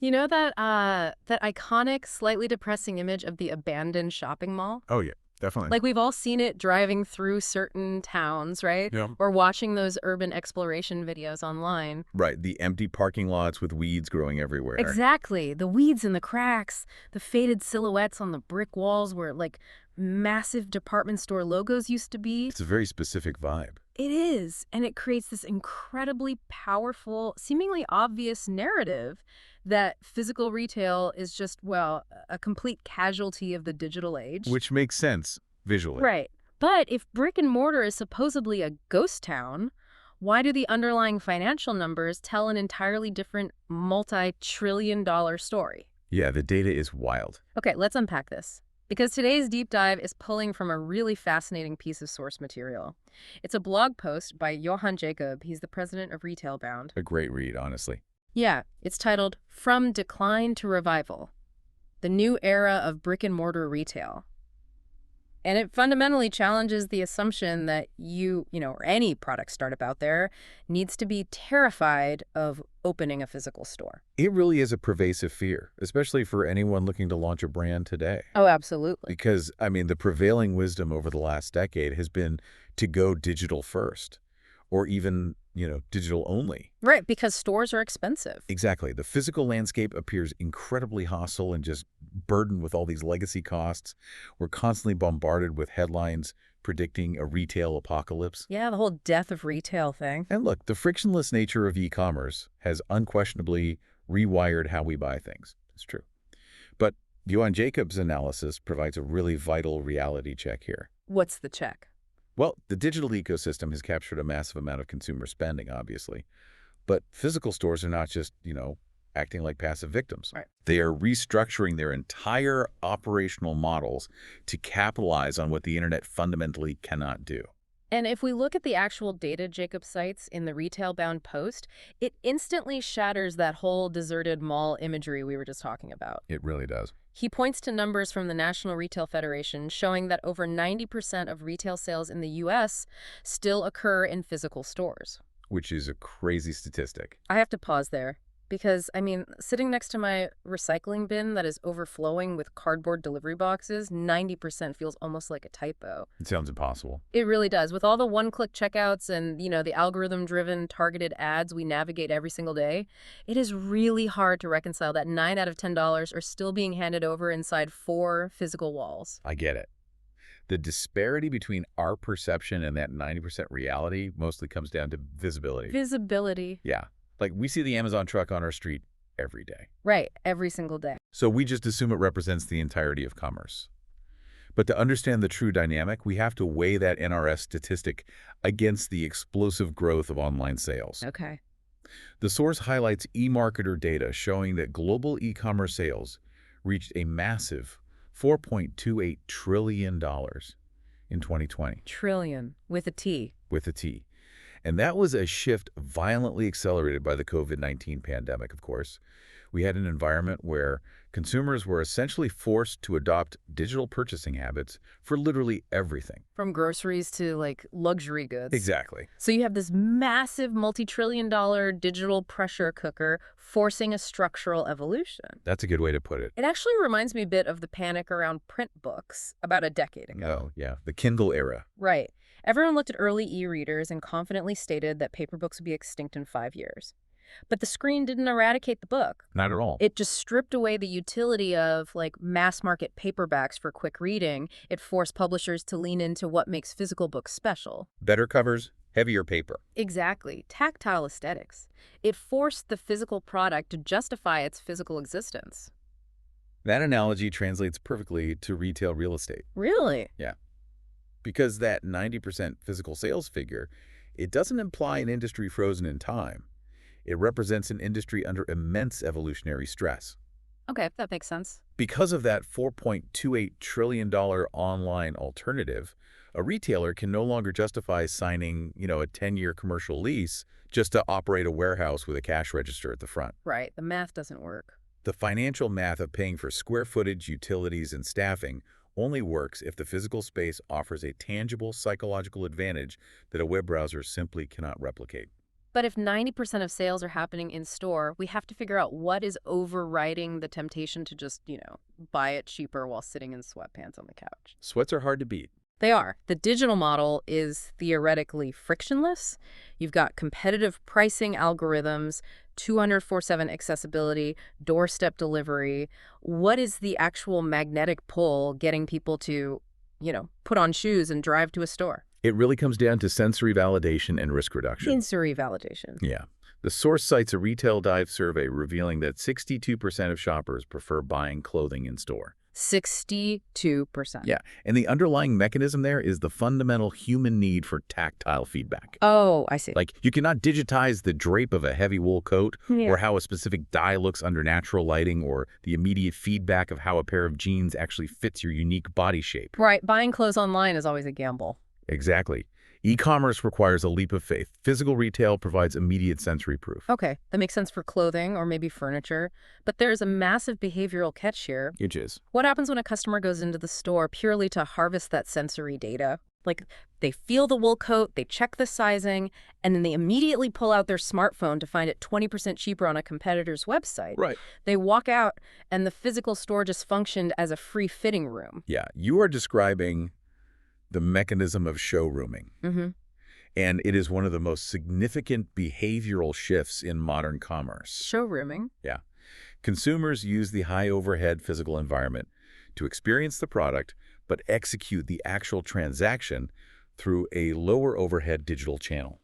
You know that iconic, slightly depressing image of the abandoned shopping mall? Oh, yeah, definitely. Like, we've all seen it driving through certain towns, right? Yeah. Or watching those urban exploration videos online. Right, the empty parking lots with weeds growing everywhere. Exactly. The weeds in the cracks, the faded silhouettes on the brick walls where, like, massive department store logos used to be. It's a very specific vibe. It is, and it creates this incredibly powerful, seemingly obvious narrative that physical retail is just, well, a complete casualty of the digital age. Which makes sense visually. Right. But if brick and mortar is supposedly a ghost town, why do the underlying financial numbers tell an entirely different multi-trillion-dollar story? Yeah, the data is wild. Okay, let's unpack this. Because today's deep dive is pulling from a really fascinating piece of source material. It's a blog post by Johann Jacob. He's the president of Retailbound. A great read, honestly. Yeah, it's titled From Decline to Revival, The New Era of Brick-and-Mortar Retail. And it fundamentally challenges the assumption that or any product startup out there needs to be terrified of opening a physical store. It really is a pervasive fear, especially for anyone looking to launch a brand today. Oh, absolutely. Because, I mean, the prevailing wisdom over the last decade has been to go digital first, or even, digital only. Right, because stores are expensive. Exactly. The physical landscape appears incredibly hostile and just burdened with all these legacy costs. We're constantly bombarded with headlines predicting a retail apocalypse. Yeah, the whole death of retail thing. And look, the frictionless nature of e-commerce has unquestionably rewired how we buy things. It's true. But Johann Jacob's analysis provides a really vital reality check here. What's the check? Well, the digital ecosystem has captured a massive amount of consumer spending, obviously. But physical stores are not just, acting like passive victims. Right. They are restructuring their entire operational models to capitalize on what the internet fundamentally cannot do. And if we look at the actual data Jacob cites in the Retailbound post, it instantly shatters that whole deserted mall imagery we were just talking about. It really does. He points to numbers from the National Retail Federation showing that over 90% of retail sales in the U.S. still occur in physical stores. Which is a crazy statistic. I have to pause there because, sitting next to my recycling bin that is overflowing with cardboard delivery boxes, 90% feels almost like a typo. It sounds impossible. It really does. With all the one-click checkouts and, the algorithm-driven targeted ads we navigate every single day, it is really hard to reconcile that 9 out of $10 are still being handed over inside 4 physical walls. I get it. The disparity between our perception and that 90% reality mostly comes down to visibility. Visibility. Yeah. Like, we see the Amazon truck on our street every day. Right, every single day. So we just assume it represents the entirety of commerce. But to understand the true dynamic, we have to weigh that NRS statistic against the explosive growth of online sales. Okay. The source highlights eMarketer data showing that global e-commerce sales reached a massive $4.28 trillion in 2020. Trillion, with a T. With a T. And that was a shift violently accelerated by the COVID-19 pandemic, of course. We had an environment where consumers were essentially forced to adopt digital purchasing habits for literally everything. From groceries to, luxury goods. Exactly. So you have this massive multi-trillion-dollar digital pressure cooker forcing a structural evolution. That's a good way to put it. It actually reminds me a bit of the panic around print books about a decade ago. Oh, yeah. The Kindle era. Right. Everyone looked at early e-readers and confidently stated that paper books would be extinct in 5 years. But the screen didn't eradicate the book. Not at all. It just stripped away the utility of, mass-market paperbacks for quick reading. It forced publishers to lean into what makes physical books special. Better covers, heavier paper. Exactly. Tactile aesthetics. It forced the physical product to justify its physical existence. That analogy translates perfectly to retail real estate. Really? Yeah. Because that 90% physical sales figure, it doesn't imply an industry frozen in time. It represents an industry under immense evolutionary stress. Okay, that makes sense. Because of that $4.28 trillion online alternative, a retailer can no longer justify signing, a 10-year commercial lease just to operate a warehouse with a cash register at the front. Right, the math doesn't work. The financial math of paying for square footage, utilities, and staffing only works if the physical space offers a tangible psychological advantage that a web browser simply cannot replicate. But if 90% of sales are happening in store, we have to figure out what is overriding the temptation to just, buy it cheaper while sitting in sweatpants on the couch. Sweats are hard to beat. They are. The digital model is theoretically frictionless. You've got competitive pricing algorithms, 24/7 accessibility, doorstep delivery. What is the actual magnetic pull getting people to, put on shoes and drive to a store? It really comes down to sensory validation and risk reduction. Sensory validation. Yeah. The source cites a Retail Dive survey revealing that 62% of shoppers prefer buying clothing in store. 62%. Yeah, and the underlying mechanism there is the fundamental human need for tactile feedback. Oh, I see. Like, you cannot digitize the drape of a heavy wool coat, or how a specific dye looks under natural lighting, or the immediate feedback of how a pair of jeans actually fits your unique body shape. Right. Buying clothes online is always a gamble. Exactly. E-commerce requires a leap of faith. Physical retail provides immediate sensory proof. Okay, that makes sense for clothing or maybe furniture. But there's a massive behavioral catch here. Which is? What happens when a customer goes into the store purely to harvest that sensory data? Like, they feel the wool coat, they check the sizing, and then they immediately pull out their smartphone to find it 20% cheaper on a competitor's website. Right. They walk out, and the physical store just functioned as a free fitting room. Yeah, you are describing the mechanism of showrooming. And it is one of the most significant behavioral shifts in modern commerce. Showrooming? Yeah. Consumers use the high-overhead physical environment to experience the product, but execute the actual transaction through a lower-overhead digital channel.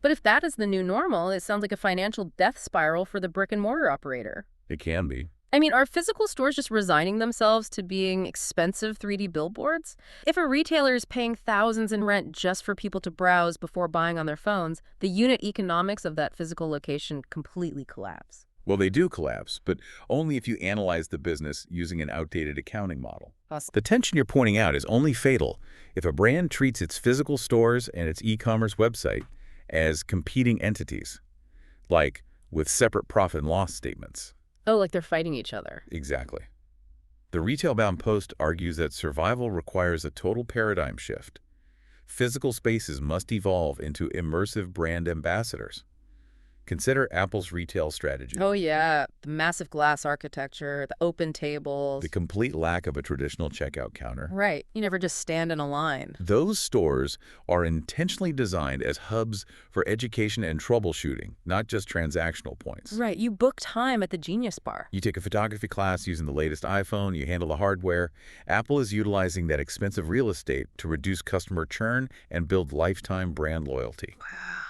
But if that is the new normal, it sounds like a financial death spiral for the brick-and-mortar operator. It can be. I mean, are physical stores just resigning themselves to being expensive 3D billboards? If a retailer is paying thousands in rent just for people to browse before buying on their phones, the unit economics of that physical location completely collapse. Well, they do collapse, but only if you analyze the business using an outdated accounting model. The tension you're pointing out is only fatal if a brand treats its physical stores and its e-commerce website as competing entities, like with separate profit and loss statements. Oh, like they're fighting each other. Exactly. The Retailbound post argues that survival requires a total paradigm shift. Physical spaces must evolve into immersive brand ambassadors. Consider Apple's retail strategy. Oh, yeah. The massive glass architecture, the open tables. The complete lack of a traditional checkout counter. Right. You never just stand in a line. Those stores are intentionally designed as hubs for education and troubleshooting, not just transactional points. Right. You book time at the Genius Bar. You take a photography class using the latest iPhone, you handle the hardware. Apple is utilizing that expensive real estate to reduce customer churn and build lifetime brand loyalty. Wow.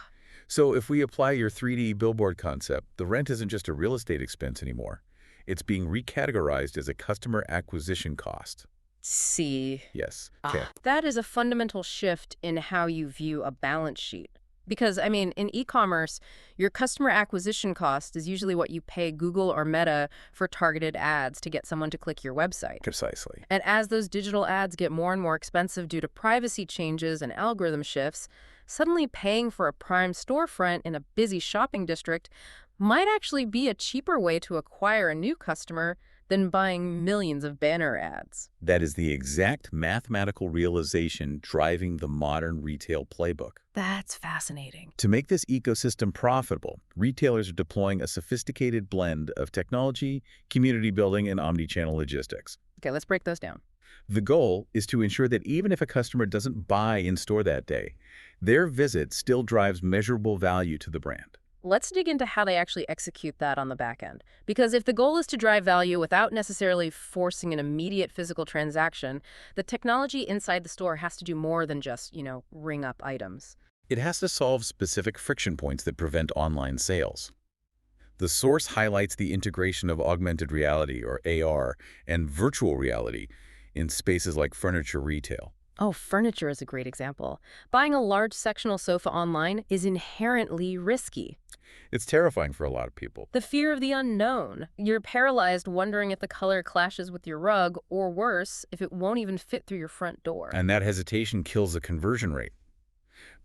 So if we apply your 3D billboard concept, the rent isn't just a real estate expense anymore. It's being recategorized as a customer acquisition cost. See. Yes. Okay. That is a fundamental shift in how you view a balance sheet. Because, I mean, in e-commerce, your customer acquisition cost is usually what you pay Google or Meta for targeted ads to get someone to click your website. Precisely. And as those digital ads get more and more expensive due to privacy changes and algorithm shifts, suddenly paying for a prime storefront in a busy shopping district might actually be a cheaper way to acquire a new customer than buying millions of banner ads. That is the exact mathematical realization driving the modern retail playbook. That's fascinating. To make this ecosystem profitable, retailers are deploying a sophisticated blend of technology, community building, and omnichannel logistics. Okay, let's break those down. The goal is to ensure that even if a customer doesn't buy in-store that day, their visit still drives measurable value to the brand. Let's dig into how they actually execute that on the back end. Because if the goal is to drive value without necessarily forcing an immediate physical transaction, the technology inside the store has to do more than just, ring up items. It has to solve specific friction points that prevent online sales. The source highlights the integration of augmented reality, or AR, and virtual reality in spaces like furniture retail. Oh, furniture is a great example. Buying a large sectional sofa online is inherently risky. It's terrifying for a lot of people. The fear of the unknown. You're paralyzed wondering if the color clashes with your rug, or worse, if it won't even fit through your front door. And that hesitation kills the conversion rate.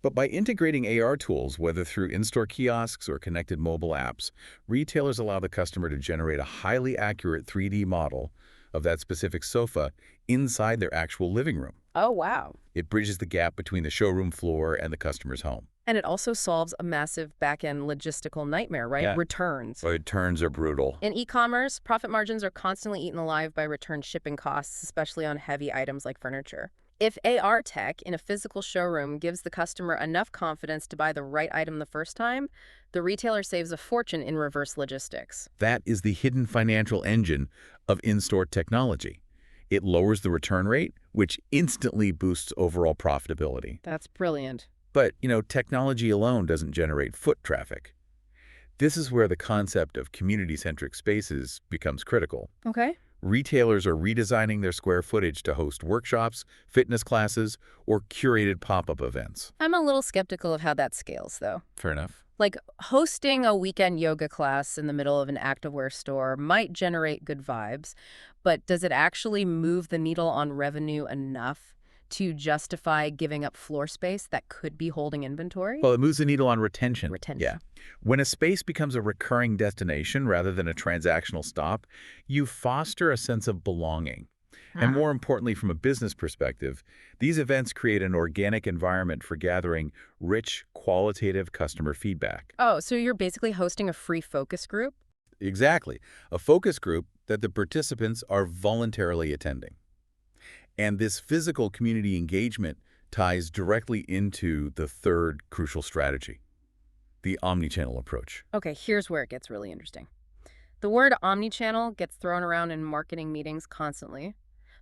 But by integrating AR tools, whether through in-store kiosks or connected mobile apps, retailers allow the customer to generate a highly accurate 3D model of that specific sofa inside their actual living room. Oh, wow. It bridges the gap between the showroom floor and the customer's home. And it also solves a massive back-end logistical nightmare, right? Yeah. Returns. But returns are brutal. In e-commerce, profit margins are constantly eaten alive by return shipping costs, especially on heavy items like furniture. If AR tech in a physical showroom gives the customer enough confidence to buy the right item the first time, the retailer saves a fortune in reverse logistics. That is the hidden financial engine of in-store technology. It lowers the return rate, which instantly boosts overall profitability. That's brilliant. But, technology alone doesn't generate foot traffic. This is where the concept of community-centric spaces becomes critical. Okay. Retailers are redesigning their square footage to host workshops, fitness classes, or curated pop-up events. I'm a little skeptical of how that scales, though. Fair enough. Like, hosting a weekend yoga class in the middle of an activewear store might generate good vibes, but does it actually move the needle on revenue enough to justify giving up floor space that could be holding inventory? Well, it moves the needle on retention. Retention. Yeah. When a space becomes a recurring destination rather than a transactional stop, you foster a sense of belonging. And more importantly, from a business perspective, these events create an organic environment for gathering rich, qualitative customer feedback. Oh, so you're basically hosting a free focus group? Exactly. A focus group that the participants are voluntarily attending. And this physical community engagement ties directly into the third crucial strategy, the omnichannel approach. Okay, here's where it gets really interesting. The word omnichannel gets thrown around in marketing meetings constantly,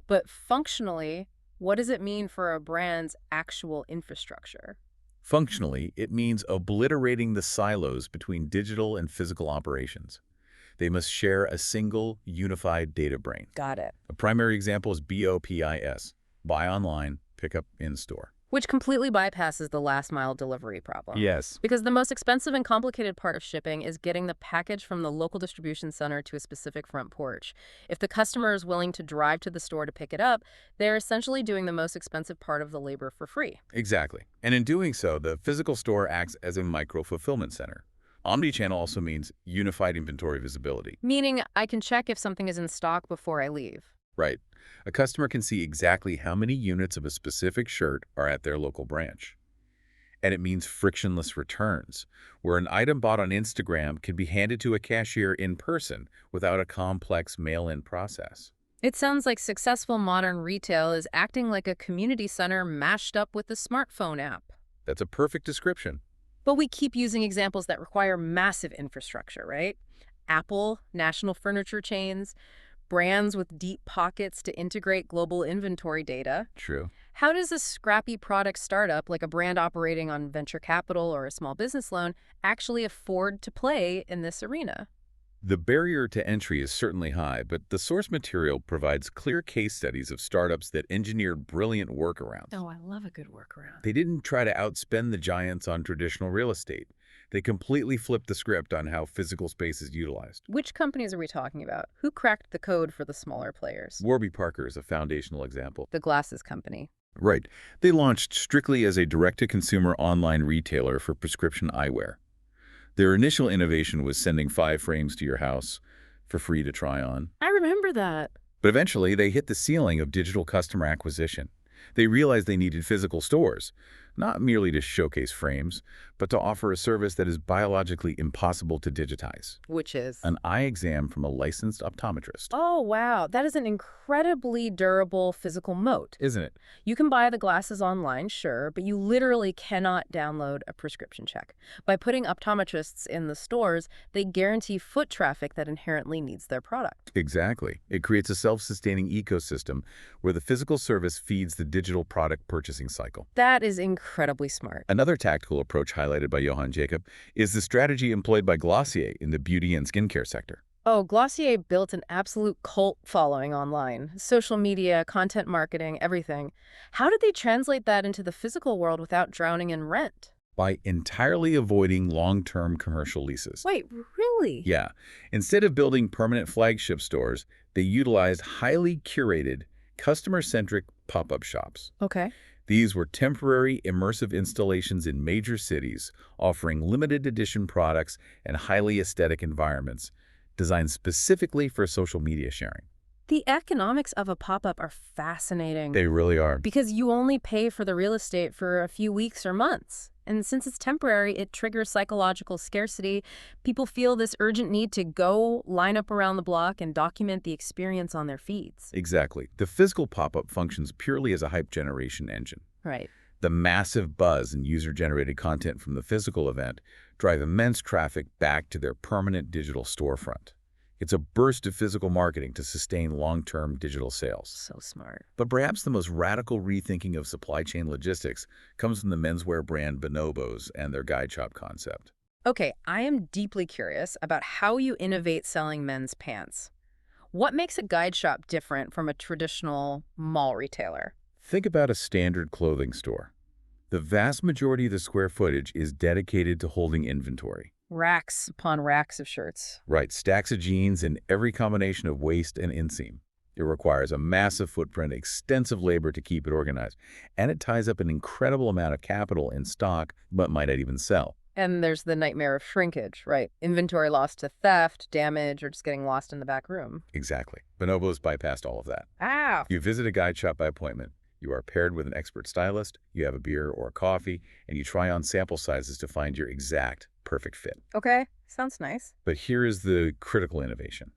but functionally, what does it mean for a brand's actual infrastructure? Functionally, it means obliterating the silos between digital and physical operations. They must share a single, unified data brain. Got it. A primary example is BOPIS, buy online, pick up in-store. Which completely bypasses the last-mile delivery problem. Yes. Because the most expensive and complicated part of shipping is getting the package from the local distribution center to a specific front porch. If the customer is willing to drive to the store to pick it up, they're essentially doing the most expensive part of the labor for free. Exactly. And in doing so, the physical store acts as a micro-fulfillment center. Omnichannel also means unified inventory visibility. Meaning I can check if something is in stock before I leave. Right. A customer can see exactly how many units of a specific shirt are at their local branch. And it means frictionless returns, where an item bought on Instagram can be handed to a cashier in person without a complex mail-in process. It sounds like successful modern retail is acting like a community center mashed up with a smartphone app. That's a perfect description. But we keep using examples that require massive infrastructure, right? Apple, national furniture chains, brands with deep pockets to integrate global inventory data. True. How does a scrappy product startup, like a brand operating on venture capital or a small business loan, actually afford to play in this arena? The barrier to entry is certainly high, but the source material provides clear case studies of startups that engineered brilliant workarounds. Oh, I love a good workaround. They didn't try to outspend the giants on traditional real estate. They completely flipped the script on how physical space is utilized. Which companies are we talking about? Who cracked the code for the smaller players? Warby Parker is a foundational example. The glasses company. Right. They launched strictly as a direct-to-consumer online retailer for prescription eyewear. Their initial innovation was sending 5 frames to your house for free to try on. I remember that. But eventually, they hit the ceiling of digital customer acquisition. They realized they needed physical stores, not merely to showcase frames, but to offer a service that is biologically impossible to digitize. Which is? An eye exam from a licensed optometrist. Oh, wow. That is an incredibly durable physical moat. Isn't it? You can buy the glasses online, sure, but you literally cannot download a prescription check. By putting optometrists in the stores, they guarantee foot traffic that inherently needs their product. Exactly. It creates a self-sustaining ecosystem where the physical service feeds the digital product purchasing cycle. That is incredibly smart. Another tactical approach highlighted by Johann Jacob is the strategy employed by Glossier in the beauty and skincare sector. Oh, Glossier built an absolute cult following online. Social media, content marketing, everything. How did they translate that into the physical world without drowning in rent? By entirely avoiding long-term commercial leases. Wait, really? Yeah. Instead of building permanent flagship stores, they utilized highly curated, customer-centric pop-up shops. Okay. These were temporary, immersive installations in major cities, offering limited edition products and highly aesthetic environments, designed specifically for social media sharing. The economics of a pop-up are fascinating They really are. because you only pay for the real estate for a few weeks or months. And since it's temporary, it triggers psychological scarcity. People feel this urgent need to go line up around the block and document the experience on their feeds. Exactly. The physical pop-up functions purely as a hype generation engine. Right. The massive buzz and user-generated content from the physical event drive immense traffic back to their permanent digital storefront. It's a burst of physical marketing to sustain long-term digital sales. So smart. But perhaps the most radical rethinking of supply chain logistics comes from the menswear brand Bonobos and their guide shop concept. Okay, I am deeply curious about how you innovate selling men's pants. What makes a guide shop different from a traditional mall retailer? Think about a standard clothing store. The vast majority of the square footage is dedicated to holding inventory. Racks upon racks of shirts. Right, stacks of jeans in every combination of waist and inseam. It requires a massive footprint, extensive labor to keep it organized, and it ties up an incredible amount of capital in stock, but might not even sell. And there's the nightmare of shrinkage, right? Inventory lost to theft, damage, or just getting lost in the back room. Exactly. Bonobos bypassed all of that. Ah, You visit a guide shop by appointment. You are paired with an expert stylist, you have a beer or a coffee, and you try on sample sizes to find your exact perfect fit. okay. Sounds nice. But here is the critical innovation.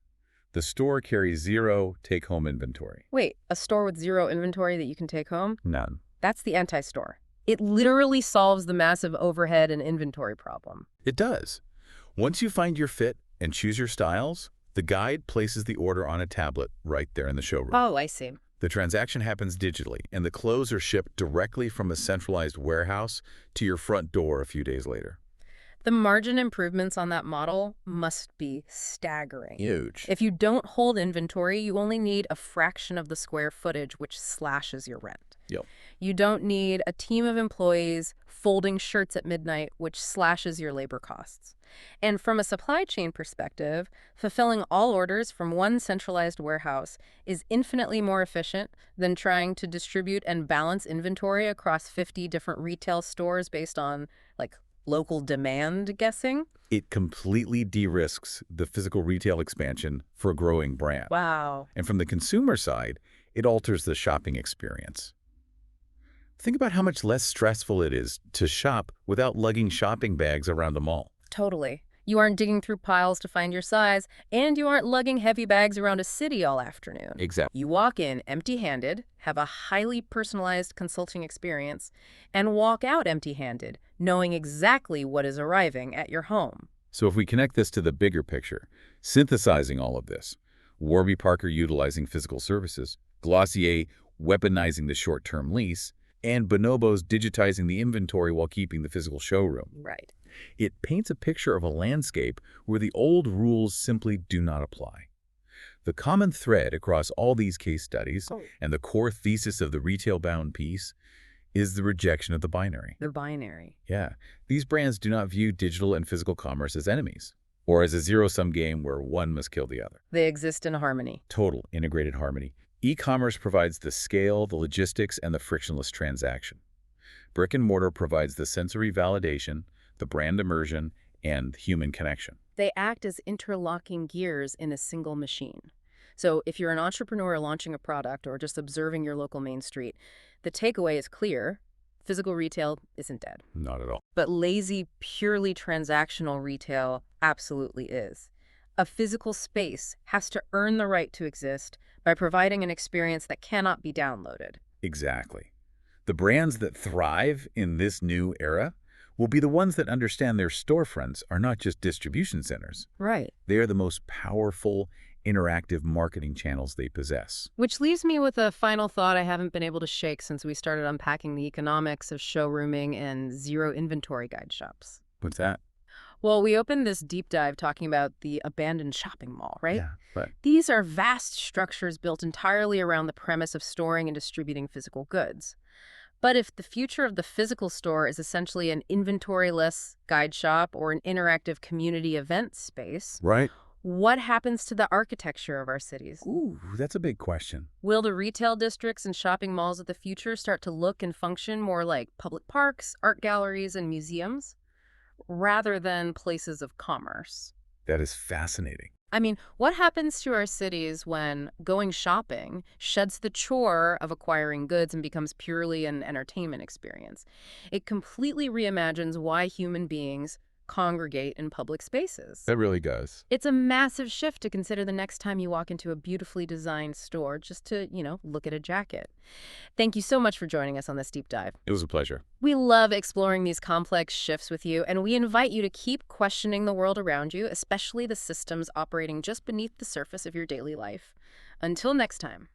The store carries zero take-home inventory. Wait, a store with zero inventory that you can take home? None. That's the anti-store. It literally solves the massive overhead and inventory problem. It does. Once you find your fit and choose your styles, the guide places the order on a tablet right there in the showroom. Oh, I see. The transaction happens digitally, and the clothes are shipped directly from a centralized warehouse to your front door a few days later. The margin improvements on that model must be staggering. Huge. If you don't hold inventory, you only need a fraction of the square footage, which slashes your rent. Yep. You don't need a team of employees folding shirts at midnight, which slashes your labor costs. And from a supply chain perspective, fulfilling all orders from one centralized warehouse is infinitely more efficient than trying to distribute and balance inventory across 50 different retail stores based on, like, local demand guessing. It completely de-risks the physical retail expansion for a growing brand. Wow. And from the consumer side, it alters the shopping experience. Think about how much less stressful it is to shop without lugging shopping bags around a mall. Totally. You aren't digging through piles to find your size, and you aren't lugging heavy bags around a city all afternoon. Exactly. You walk in empty-handed, have a highly personalized consulting experience, and walk out empty-handed, knowing exactly what is arriving at your home. So if we connect this to the bigger picture, synthesizing all of this, Warby Parker utilizing physical services, Glossier weaponizing the short-term lease, and Bonobos digitizing the inventory while keeping the physical showroom. Right. It paints a picture of a landscape where the old rules simply do not apply. The common thread across all these case studies and the core thesis of the Retailbound piece is the rejection of the binary. The binary. Yeah, these brands do not view digital and physical commerce as enemies, or as a zero-sum game where one must kill the other. They exist in harmony. Total integrated harmony. E-commerce provides the scale, the logistics, and the frictionless transaction. Brick and mortar provides the sensory validation, the brand immersion, and human connection. They act as interlocking gears in a single machine. So if you're an entrepreneur launching a product or just observing your local main street, the takeaway is clear. Physical retail isn't dead. Not at all. But lazy, purely transactional retail absolutely is. A physical space has to earn the right to exist by providing an experience that cannot be downloaded. Exactly. The brands that thrive in this new era will be the ones that understand their storefronts are not just distribution centers. Right. They are the most powerful, interactive marketing channels they possess. Which leaves me with a final thought I haven't been able to shake since we started unpacking the economics of showrooming and zero inventory guide shops. What's that? Well, we opened this deep dive talking about the abandoned shopping mall, right? Yeah, but These are vast structures built entirely around the premise of storing and distributing physical goods. But if the future of the physical store is essentially an inventory-less guide shop or an interactive community event space, right. what happens to the architecture of our cities? Ooh, that's a big question. Will the retail districts and shopping malls of the future start to look and function more like public parks, art galleries, and museums, rather than places of commerce? That is fascinating. I mean, what happens to our cities when going shopping sheds the chore of acquiring goods and becomes purely an entertainment experience? It completely reimagines why human beings congregate in public spaces. That really does. It's a massive shift to consider the next time you walk into a beautifully designed store just to, look at a jacket. Thank you so much for joining us on this deep dive. It was a pleasure. We love exploring these complex shifts with you, and we invite you to keep questioning the world around you, especially the systems operating just beneath the surface of your daily life. Until next time.